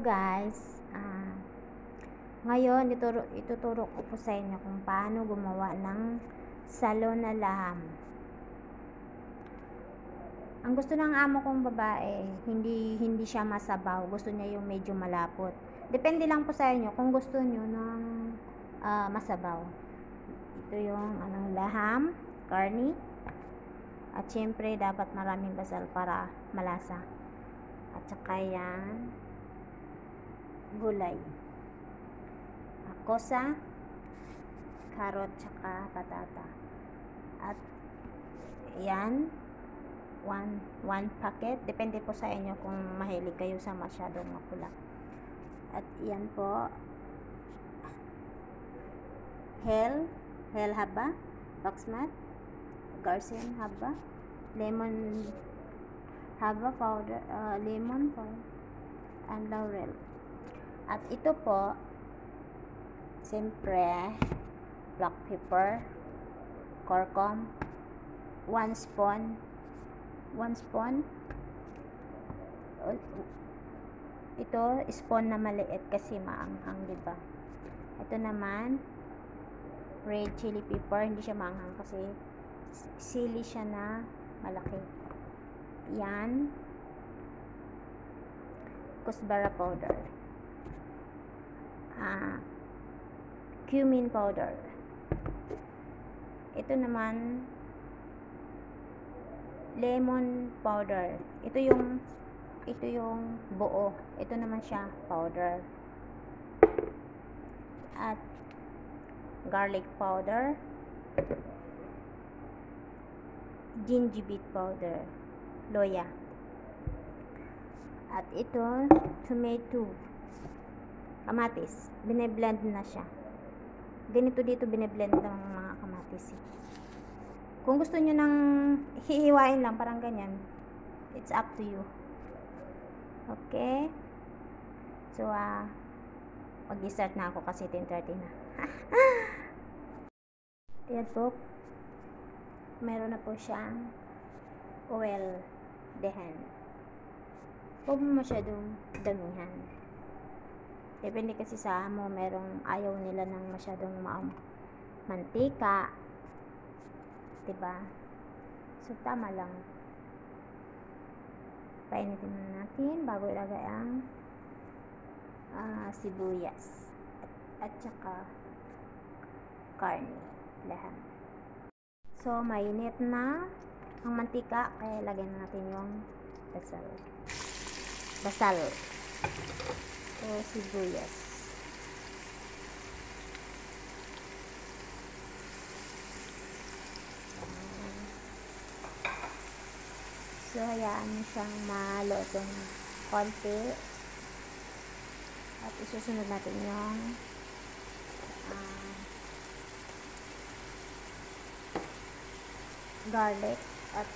guys, ngayon ituturo ko po sa inyo kung paano gumawa ng salo na laham. Ang gusto ng amo kong babae, hindi siya masabaw, gusto niya yung medyo malapot. Depende lang po sa inyo kung gusto niyo ng masabaw. Ito yung laham, karni, at syempre dapat maraming basal para malasa. At saka yan, gulay, kosa, carrot, tsaka patata. At yan, one packet. Depende po sa inyo kung mahilig kayo sa masyadong mapula. At yan po, hell haba, boxmat, garsen haba, lemon haba powder, lemon powder, and laurel. At ito po, siyempre, black pepper, curcum, 1 spoon. Ito, spoon na maliit kasi maanghang, diba? Ito naman, red chili pepper, hindi siya maanghang kasi sili siya na malaki. Yan, kusbara powder, cumin powder. Ito naman, lemon powder. Ito yung buo. Ito naman siya powder. At garlic powder, gingerbread powder, loya. At ito, tomato, kamatis. Bine-blend na siya. Ganito dito bine-blend ng mga kamatis. Kung gusto nyo nang hihiwain lang, parang ganyan, it's up to you. Okay? So, mag-start na ako kasi 10:30 na. Ayan po. Meron na po siyang oil dehen. Huwag mo masyadong damihan. Depende kasi sa amo, merong ayaw nila ng masyadong mantika. Diba? So, tama lang. Painitin na natin bago ilagay ang sibuyas at saka karni, laham. So, mainit na ang mantika, kaya lagyan na natin yung basal o sibuyas. So, hayaan nyo siyang malutong konti. At isusunod natin yung garlic at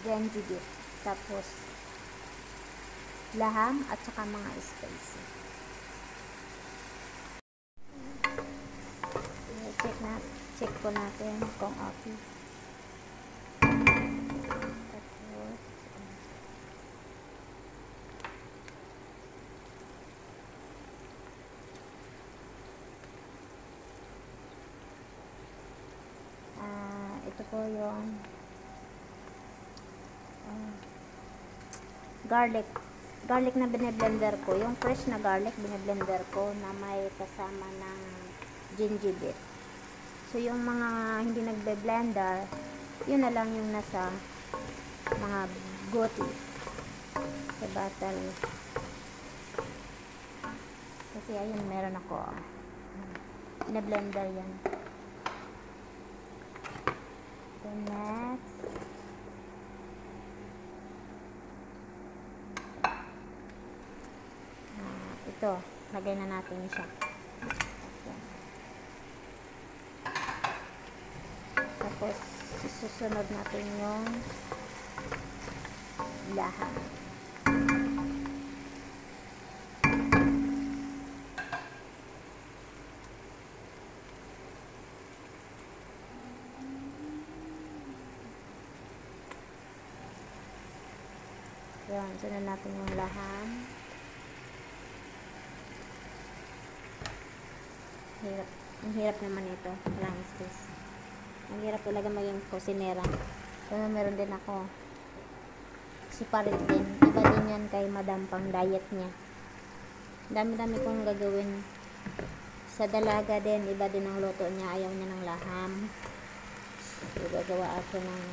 gingerbread. Tapos, laham at saka mga spicy. Check po natin kung okay. Ito po yung garlic na bine-blender ko, yung fresh na garlic bine-blender ko na may kasama ng gingerbread. So yung mga hindi nagbe-blender, yun na lang yung nasa mga goti sa bottle. Kasi ayun, meron ako bine-blender yan. Then next, ito, lagay na natin siya. Tapos, susunod natin yung laham. Yan, sunod natin yung laham. Hirap. Ang hirap naman ito. Walang space. Ang hirap talaga maging kusinera. Kaya meron din ako. Separate din. Iba din yan kay madam pang diet niya. Dami-dami kong gagawin. Sa dalaga din, iba din ang luto niya. Ayaw niya ng laham. So, gagawa ako ng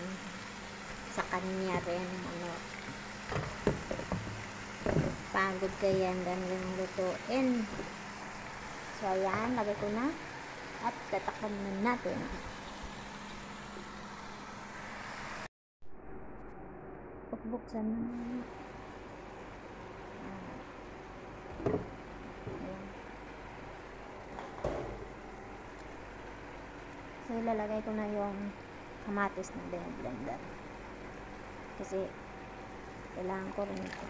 sa kanya rin. Ano, pagod kaya. Ang dami rin ang lutuin. So, ayan. Lagay ko na. At tatakpan na natin. Buksan na. So, ilalagay ko na yung kamatis na blender. Kasi, kailangan ko rin ito.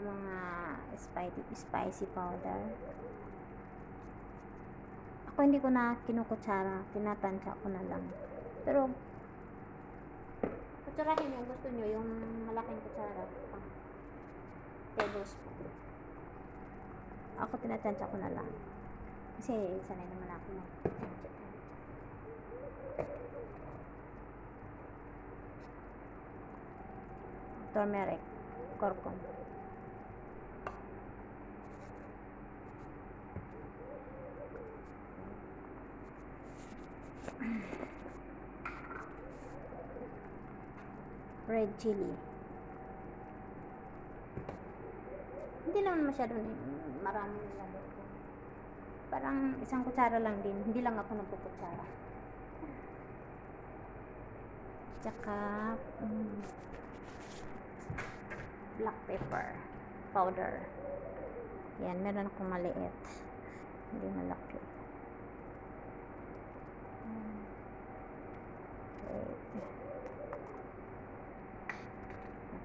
Mga spicy powder. Ako hindi ko na kinukutsara, tinatansya ko na lang. Pero kutsarahin yung gusto nyo, yung malaking kutsara, pang tablespoon. Ako tinatansya ko na lang. Kasi sanay naman ako mag-tansya. Turmeric, kurkum. Red chili. Hindi naman masyado maraming nilagay ko. Parang isang kutsara lang din. Hindi lang ako nagpukutsara. Tsaka black pepper powder. Yan, meron akong maliit. Hindi malaki.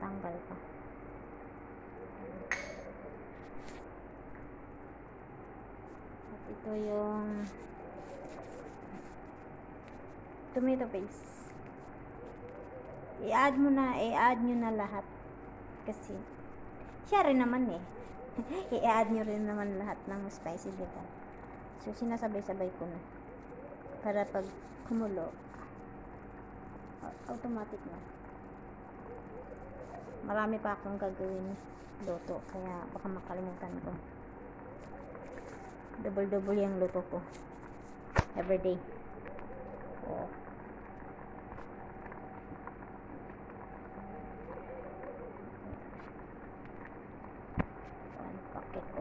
Natanggal pa. At ito yung tomato paste. I-add nyo na lahat. Kasi, siya rin naman eh. I-add nyo rin naman lahat ng spicy, diba? So, sinasabay-sabay ko na. Para pag kumulo, automatic na. Marami pa akong gagawin luto. Kaya, baka makalimutan ko. Double-double yung luto ko. Everyday. Oh.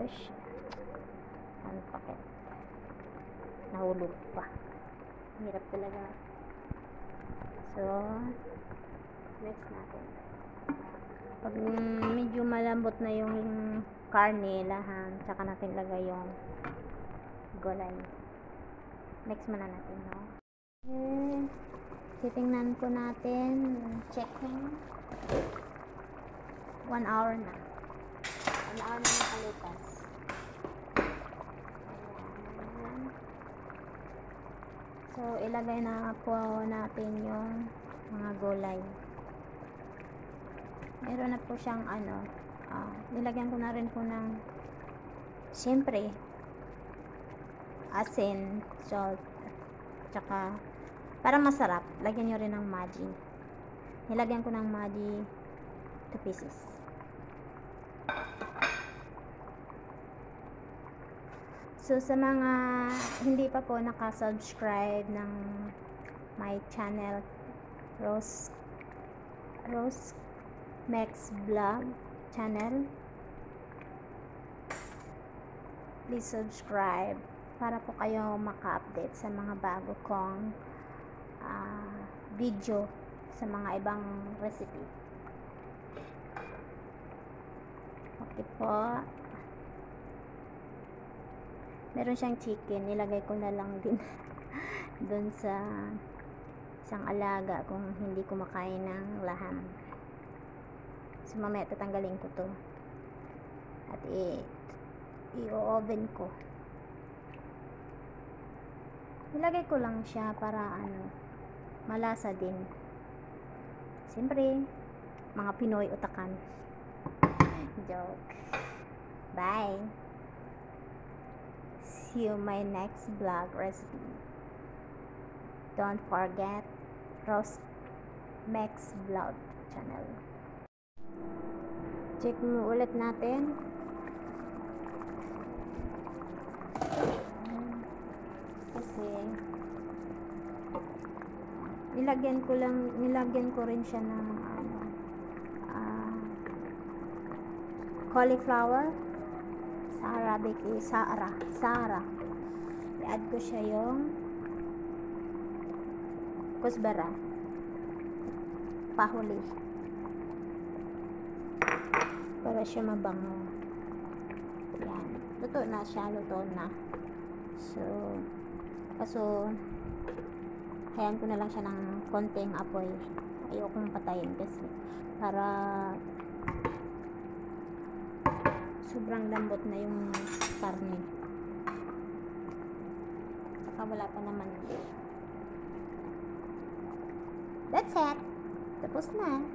Ush. Ano paket? Nahulog pa. Hirap talaga. So, next natin. Pag medyo malambot na yung karne, laham, tsaka natin lagay yung gulay. Next muna natin, no? Okay. Titingnan ko natin. Checking. 1 hour na. 1 hour na nakalipas. So, ilagay na po natin yung mga gulay. Meron na po siyang nilagyan ko na rin po ng siyempre asin, salt, tsaka para masarap, lagyan nyo rin ng Maggi. Nilagyan ko ng Maggi 2 pieces. So, sa mga hindi pa po nakasubscribe ng my channel, Rose Max Vlog channel, please subscribe para po kayo maka-update sa mga bago kong video sa mga ibang recipe. Okay po. Meron siyang chicken, nilagay ko na lang din doon sa isang alaga kung hindi kumakain ng laham. So, mamaya tatanggalin ko to at i-oven ko. Nilagay ko lang siya para malasa din. Siyempre, mga Pinoy utakan. Joke. Bye. See you my next vlog recipe. Don't forget Roast Max Vlog channel. Check mo ulit natin. Kasi nilagyan ko rin siya ng cauliflower. Sa Arabic is Sara. I-add ko siya yung kusbara, pahuli, para siya mabango. Yan, luto na siya, luto na. So hayaan ko na lang siya ng konting apoy. Ayokong patayin kasi para sobrang lambot na yung karne. Saka wala pa naman. That's it. Tapos na.